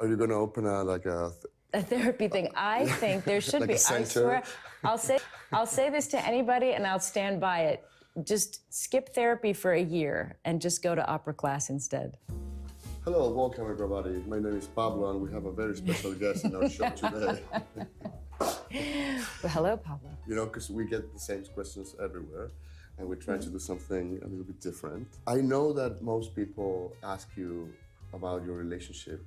Are you going to open a therapy thing? I think there should like be. a center? I swear, I'll say this to anybody, and I'll stand by it. Just skip therapy for a year and just go to opera class instead. Hello, welcome everybody. My name is Pablo, and we have a very special guest in our show today. Well, hello, Pablo. You know, because we get the same questions everywhere, and we're trying to do something a little bit different. I know that most people ask you about your relationship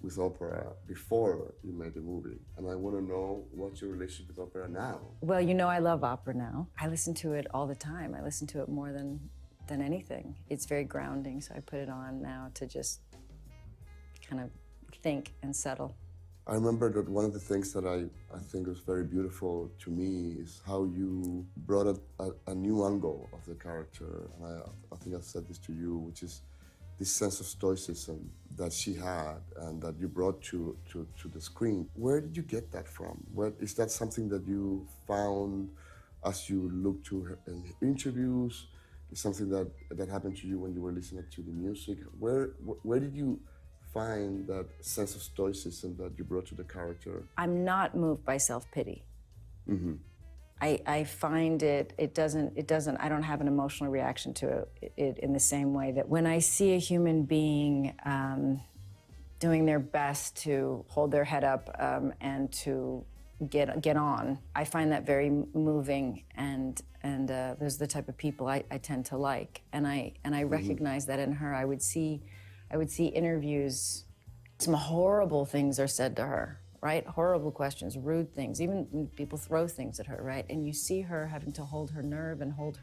with opera before you made the movie, and I want to know what's your relationship with opera now. Well, you know I love opera now. I listen to it all the time. I listen to it more than anything. It's very grounding, so I put it on now to just kind of think and settle. I remember that one of the things that I think was very beautiful to me is how you brought a new angle of the character, and I think I've said this to you, which is this sense of stoicism that she had and that you brought to the screen. Where did you get that from? Is that something that you found as you looked to her in interviews? Is something that happened to you when you were listening to the music? Where did you find that sense of stoicism that you brought to the character? I'm not moved by self-pity. Mm-hmm. I find it doesn't, I don't have an emotional reaction to it in the same way that when I see a human being doing their best to hold their head up and to get on, I find that very moving, and those are the type of people I tend to like. And I recognize that in her. I would see interviews, some horrible things are said to her, right? Horrible questions, rude things, even when people throw things at her, right? And you see her having to hold her nerve and hold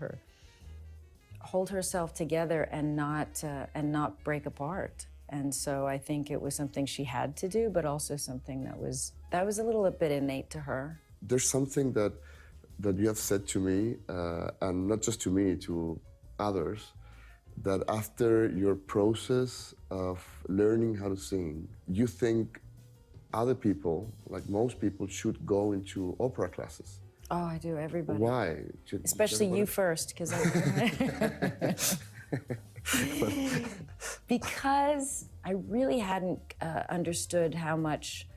herself together and not break apart. And so I think it was something she had to do, but also something that was a little bit innate to her. There's something that you have said to me, and not just to me, to others, that after your process of learning how to sing, you think other people, like most people, should go into opera classes. Oh, I do, everybody. Why? Especially you first, because because I really hadn't understood how much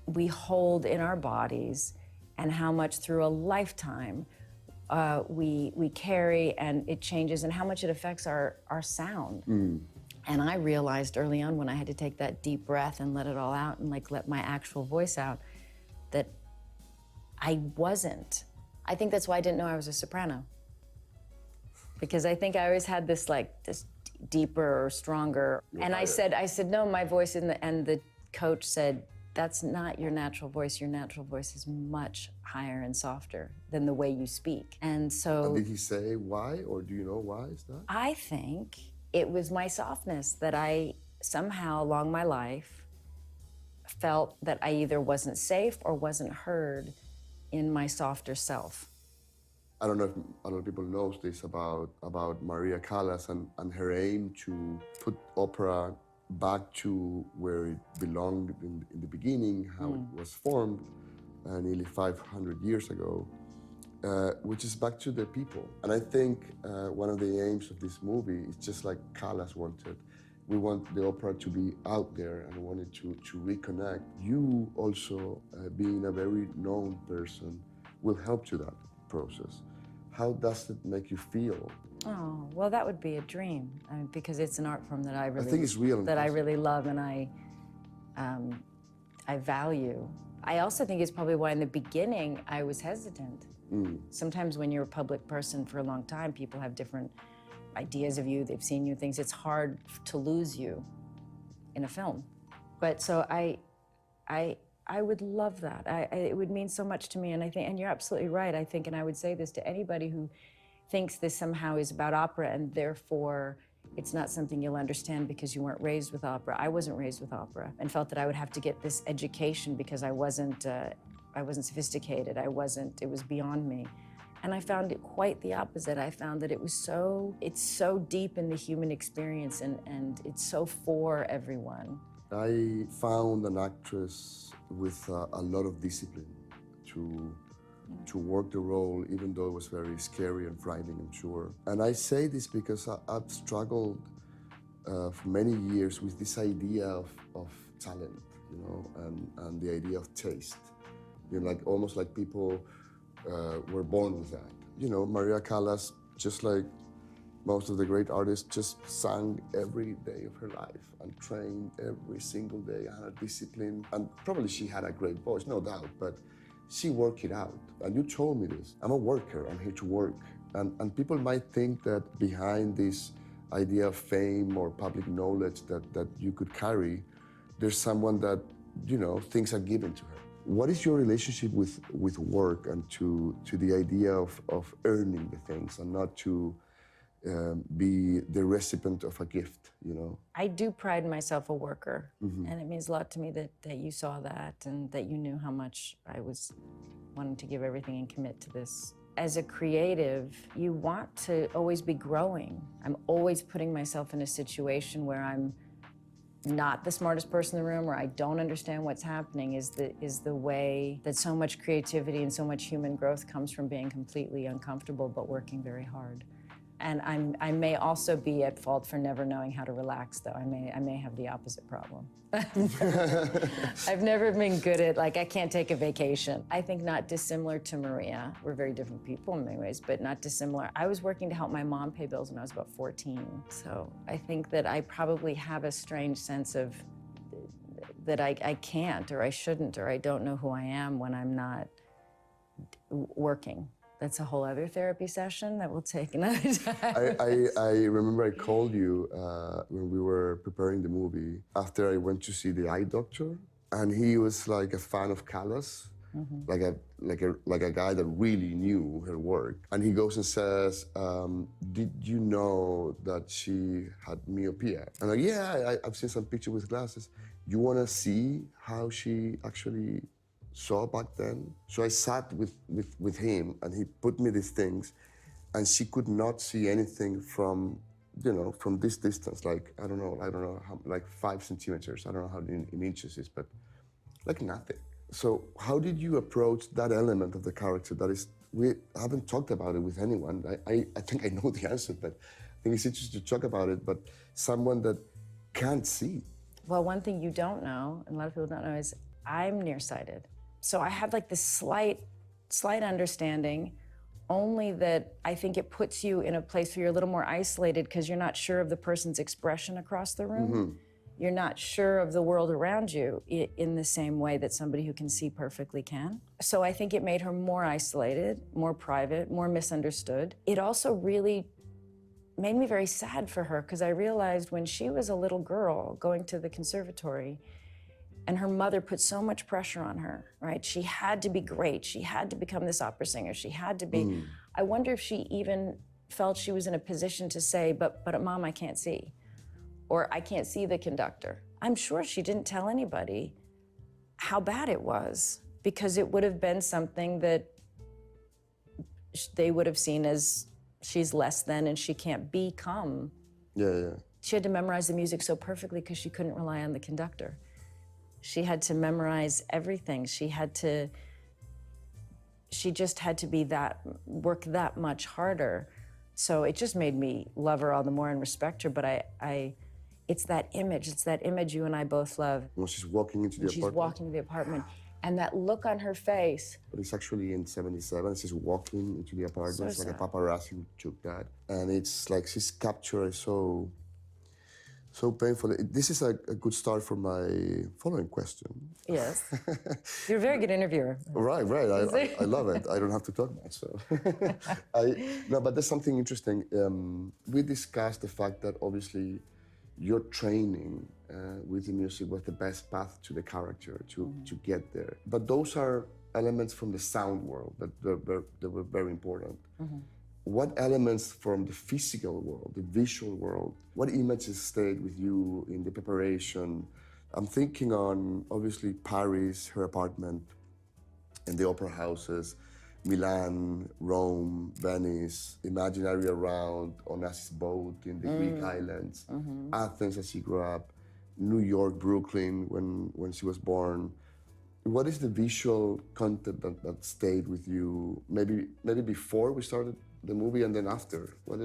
we hold in our bodies and how much through a lifetime we carry, and it changes, and how much it affects our sound. Mm. And I realized early on when I had to take that deep breath and let it all out and let my actual voice out, that I wasn't. I think that's why I didn't know I was a soprano. Because I think I always had this deeper or stronger. And I said, no, my voice, and the coach said, that's not your natural voice. Your natural voice is much higher and softer than the way you speak. And so. And did he say why, or do you know why is that? I think it was my softness that I somehow along my life felt that I either wasn't safe or wasn't heard in my softer self. I don't know if a lot of people know this about Maria Callas and her aim to put opera back to where it belonged in the beginning, how it was formed nearly 500 years ago, which is back to the people. And I think one of the aims of this movie is just like Callas wanted. We want the opera to be out there and wanted to reconnect. You also, being a very known person, will help to that process. How does it make you feel? Oh, well, that would be a dream. I mean, because it's an art form that I think it's real that I really love and I value. I also think it's probably why in the beginning I was hesitant. Mm. Sometimes when you're a public person for a long time, people have different ideas of you, they've seen you things. It's hard to lose you in a film. But so I would love that. It would mean so much to me, and I think, and you're absolutely right. I think, and I would say this to anybody who thinks this somehow is about opera, and therefore it's not something you'll understand because you weren't raised with opera. I wasn't raised with opera, and felt that I would have to get this education because I wasn't sophisticated. It was beyond me. And I found it quite the opposite. I found that it's so deep in the human experience, and it's so for everyone. I found an actress with a lot of discipline to work the role, even though it was very scary and frightening, I'm sure. And I say this because I've struggled for many years with this idea of talent, and the idea of taste. Like almost like people were born with that. Maria Callas, just like most of the great artists, just sang every day of her life and trained every single day and had discipline. And probably she had a great voice, no doubt, but she worked it out. And you told me this. I'm a worker, I'm here to work. And people might think that behind this idea of fame or public knowledge that you could carry, there's someone that, things are given to her. What is your relationship with work and to the idea of earning the things and not to be the recipient of a gift, I do pride myself a worker, and it means a lot to me that you saw that and that you knew how much I was wanting to give everything and commit to this. As a creative, you want to always be growing. I'm always putting myself in a situation where I'm not the smartest person in the room, or I don't understand what's happening, is the way that so much creativity and so much human growth comes from being completely uncomfortable but working very hard. And I may also be at fault for never knowing how to relax, though. I may have the opposite problem. I've never been good at, I can't take a vacation. I think not dissimilar to Maria. We're very different people in many ways, but not dissimilar. I was working to help my mom pay bills when I was about 14. So I think that I probably have a strange sense of that I can't, or I shouldn't, or I don't know who I am when I'm not working. That's a whole other therapy session that we'll take another time. I remember I called you when we were preparing the movie after I went to see the eye doctor, and he was like a fan of Callas, like a guy that really knew her work. And he goes and says, "Did you know that she had myopia?" I'm like, "Yeah, I've seen some picture with glasses. You want to see how she actually saw back then?" So I sat with him, and he put me these things, and she could not see anything from this distance, like I don't know how, like 5 centimeters. I don't know how in inches is, but like nothing. So how did you approach that element of the character that is, we haven't talked about it with anyone. I think I know the answer, but I think it's interesting to talk about it, but someone that can't see. Well, one thing you don't know, and a lot of people don't know, is I'm nearsighted. So I have like this slight understanding, only that I think it puts you in a place where you're a little more isolated because you're not sure of the person's expression across the room. You're not sure of the world around you in the same way that somebody who can see perfectly can. So I think it made her more isolated, more private, more misunderstood. It also really made me very sad for her because I realized when she was a little girl going to the conservatory, and her mother put so much pressure on her, right? She had to be great. She had to become this opera singer. She had to be. I wonder if she even felt she was in a position to say, but Mom, I can't see. Or I can't see the conductor. I'm sure she didn't tell anybody how bad it was, because it would have been something that they would have seen as she's less than and she can't become. Yeah. She had to memorize the music so perfectly because she couldn't rely on the conductor. She had to memorize everything. She just had to work that much harder. So it just made me love her all the more and respect her. But it's that image you and I both love. When she's walking into the apartment. She's walking to the apartment, and that look on her face. But it's actually in 77. She's walking into the apartment. So it's like sad. a paparazzi who took that, and it's like she's captured so painful. This is a good start for my following question. Yes. You're a very good interviewer. Right. I love it. I don't have to talk much. So, but there's something interesting. We discussed the fact that obviously your training with the music was the best path to the character to get there. But those are elements from the sound world that were very important. What elements from the physical world, the visual world, what images stayed with you in the preparation? I'm thinking on, obviously, Paris, her apartment, and the opera houses, Milan, Rome, Venice, imaginary around Onassis' boat in the Greek islands, Athens as she grew up, New York, Brooklyn when she was born. What is the visual content that stayed with you? Maybe before we started the movie and then after. What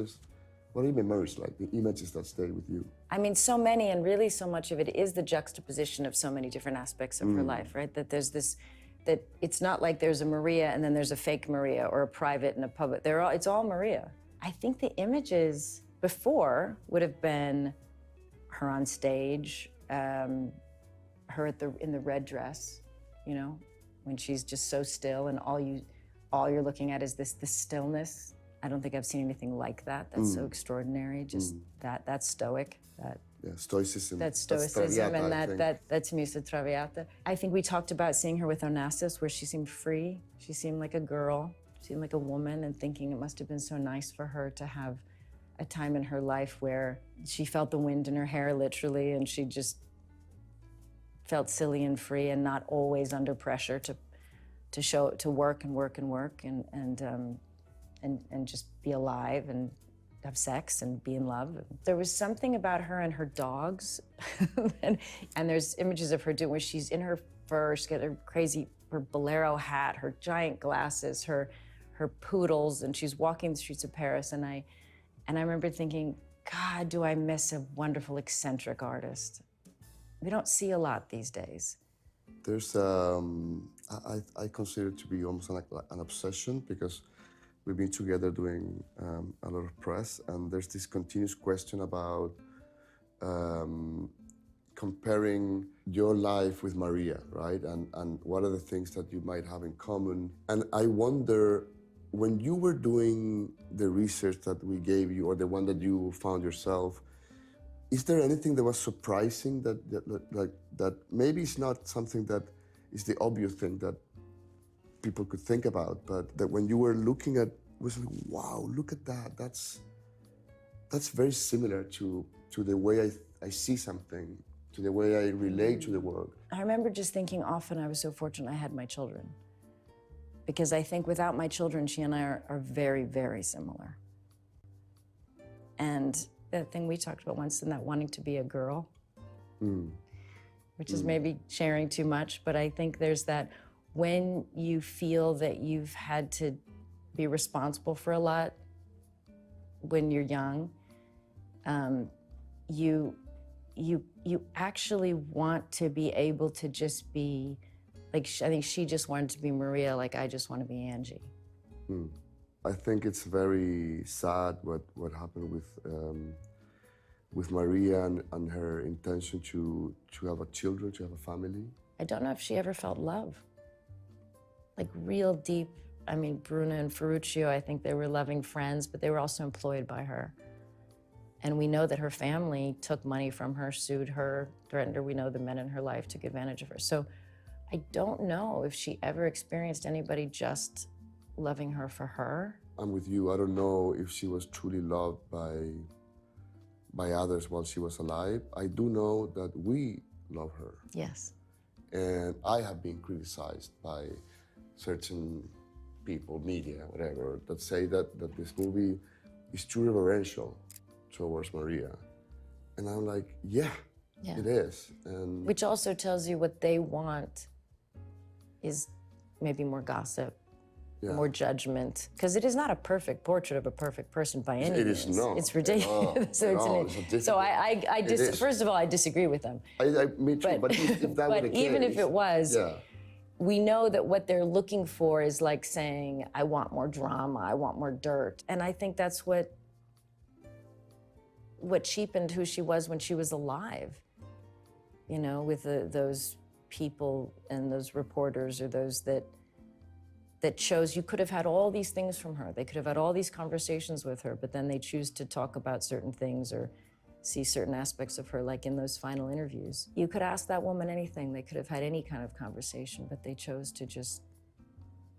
What are your memories like, the images that stay with you? I mean, so many, and really so much of it is the juxtaposition of so many different aspects of her life, right? That there's this, that it's not like there's a Maria and then there's a fake Maria or a private and a public. It's all Maria. I think the images before would have been her on stage, her in the red dress, you know, when she's just so still and all you're looking at is this stillness. I don't think I've seen anything like that. That's so extraordinary. Just that stoic, stoicism. That stoicism, and that to me is the traviata. I think we talked about seeing her with Onassis, where she seemed free. She seemed like a girl. She seemed like a woman, and thinking it must have been so nice for her to have a time in her life where she felt the wind in her hair, literally, and she just felt silly and free, and not always under pressure to work and just be alive and have sex and be in love. There was something about her and her dogs, and there's images of her doing where she's in her fur, she's got her bolero hat, her giant glasses, her poodles, and she's walking the streets of Paris. And I remember thinking, God, do I miss a wonderful eccentric artist? We don't see a lot these days. There's, I consider it to be almost like an obsession, because we've been together doing a lot of press, and there's this continuous question about comparing your life with Maria, right? And what are the things that you might have in common? And I wonder, when you were doing the research that we gave you, or the one that you found yourself, is there anything that was surprising that maybe it's not something that is the obvious thing that people could think about, but that when you were looking at, was like, wow, look at that. That's very similar to the way I see something, to the way I relate to the world. I remember just thinking often I was so fortunate I had my children. Because I think without my children, she and I are very, very similar. And the thing we talked about once, in that wanting to be a girl, which is maybe sharing too much, but I think there's that, when you feel that you've had to be responsible for a lot when you're young, you actually want to be able to just be, like, I think she just wanted to be Maria, like I just want to be Angie. I think it's very sad what happened with Maria and her intention to have a children, to have a family. I don't know if she ever felt love. Like real deep. I mean, Bruna and Ferruccio, I think they were loving friends, but they were also employed by her. And we know that her family took money from her, sued her, threatened her. We know the men in her life took advantage of her. So I don't know if she ever experienced anybody just loving her for her. I'm with you. I don't know if she was truly loved by others while she was alive. I do know that we love her. Yes. And I have been criticized by certain people, media, whatever, that say that this movie is too reverential towards Maria. And I'm like, yeah. It is. And which also tells you what they want is maybe more gossip, more judgment, because it is not a perfect portrait of a perfect person by any means. It is not. It's ridiculous. First of all, I disagree with them. Me too, but if that were the case, even if it was, we know that what they're looking for is like saying, I want more drama, I want more dirt. And I think that's what cheapened who she was when she was alive. You know, with those people and those reporters, or those that shows you could have had all these things from her. They could have had all these conversations with her, but then they choose to talk about certain things or see certain aspects of her, like in those final interviews. You could ask that woman anything. They could have had any kind of conversation, but they chose to just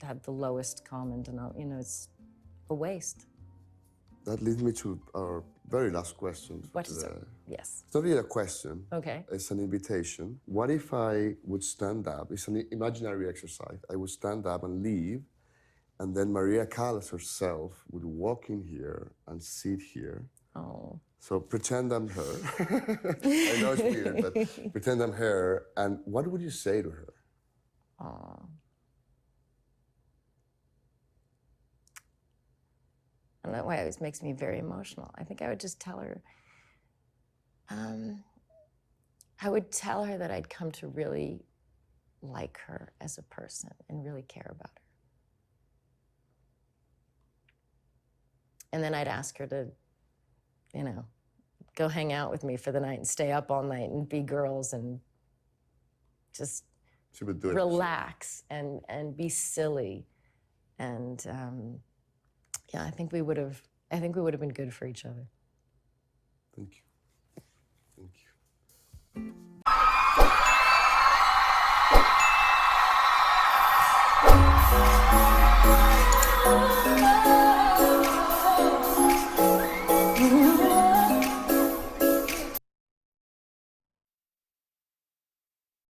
have the lowest common denominator. You know, it's a waste. That leads me to our very last question. What is it? Yes. It's not really a question. Okay. It's an invitation. What if I would stand up? It's an imaginary exercise. I would stand up and leave, and then Maria Callas herself would walk in here and sit here. Oh. So pretend I'm her. I know it's weird, but pretend I'm her. And what would you say to her? don't know why it always makes me very emotional. I think I would just tell her, I would tell her that I'd come to really like her as a person and really care about her. And then I'd ask her to, you know, go hang out with me for the night and stay up all night and be girls and just She would do it. relax and be silly. And yeah, I think we would have been good for each other. Thank you. Thank you.